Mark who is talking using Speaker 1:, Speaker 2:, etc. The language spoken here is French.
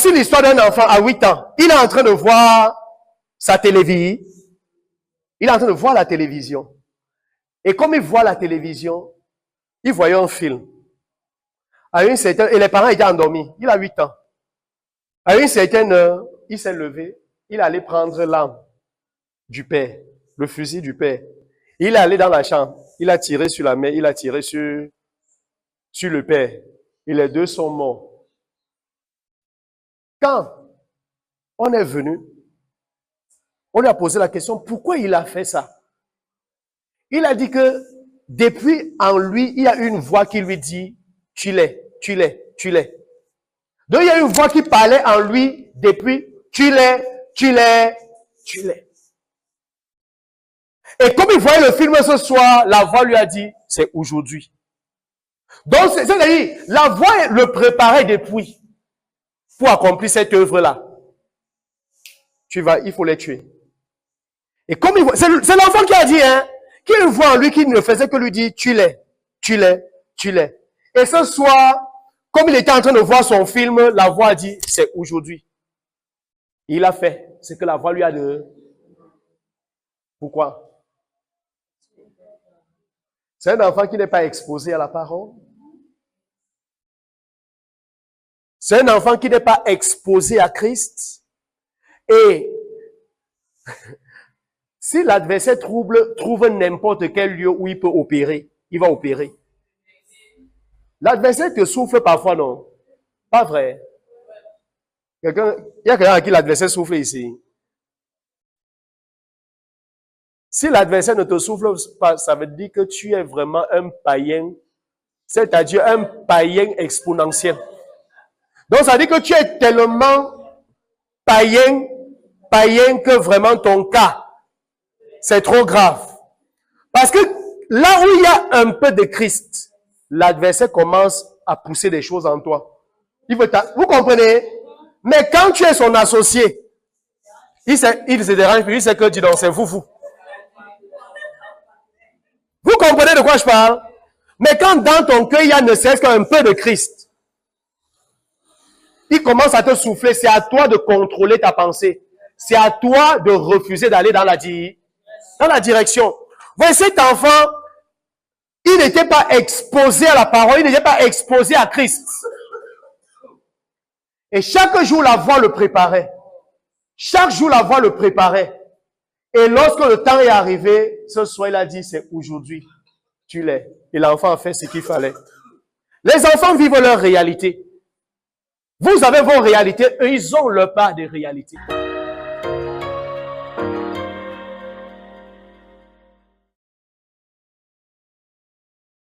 Speaker 1: Voici l'histoire d'un enfant à 8 ans. Il est en train de voir sa télévision. Il est en train de voir la télévision. Et comme il voit la télévision, il voyait un film. À une certaine, et les parents étaient endormis. Il a 8 ans. À une certaine heure, il s'est levé. Il allait prendre l'arme du père, le fusil du père. Il est allé dans la chambre. Il a tiré sur la mère. Il a tiré sur le père. Et les deux sont morts. Quand on est venu, on lui a posé la question, pourquoi il a fait ça? Il a dit que depuis en lui, il y a une voix qui lui dit, tu l'es, tu l'es, tu l'es. Donc il y a une voix qui parlait en lui depuis, tu l'es, tu l'es, tu l'es. Et comme il voyait le film ce soir, la voix lui a dit, c'est aujourd'hui. Donc c'est-à-dire, la voix le préparait depuis pour accomplir cette œuvre-là. Il faut les tuer. Et comme il voit, c'est l'enfant qui a dit, hein, qu'il voit en lui qui ne faisait que lui dire, tu l'es, tu l'es, tu l'es. Et ce soir, comme il était en train de voir son film, la voix a dit, c'est aujourd'hui. Il a fait ce que la voix lui a dit. Pourquoi? C'est un enfant qui n'est pas exposé à la parole. C'est un enfant qui n'est pas exposé à Christ. Et si l'adversaire trouve n'importe quel lieu où il peut opérer, il va opérer. L'adversaire te souffle parfois, non? Pas vrai. Il y a quelqu'un à qui l'adversaire souffle ici. Si l'adversaire ne te souffle pas, ça veut dire que tu es vraiment un païen, c'est-à-dire un païen exponentiel. Donc, ça veut dire que tu es tellement païen que vraiment ton cas, c'est trop grave. Parce que là où il y a un peu de Christ, l'adversaire commence à pousser des choses en toi. Vous comprenez? Mais quand tu es son associé, il se dérange, puis il sait que dis donc, c'est vous. Vous comprenez de quoi je parle? Mais quand dans ton cœur, il y a ne serait-ce qu'un peu de Christ, il commence à te souffler. C'est à toi de contrôler ta pensée. C'est à toi de refuser d'aller dans la direction. Voyez, cet enfant, il n'était pas exposé à la parole, il n'était pas exposé à Christ. Et chaque jour, la voix le préparait. Chaque jour, la voix le préparait. Et lorsque le temps est arrivé, ce soir, il a dit, c'est aujourd'hui. Tu l'es. Et l'enfant a fait ce qu'il fallait. Les enfants vivent leur réalité. Vous avez vos réalités, eux, ils ont leur part de réalité.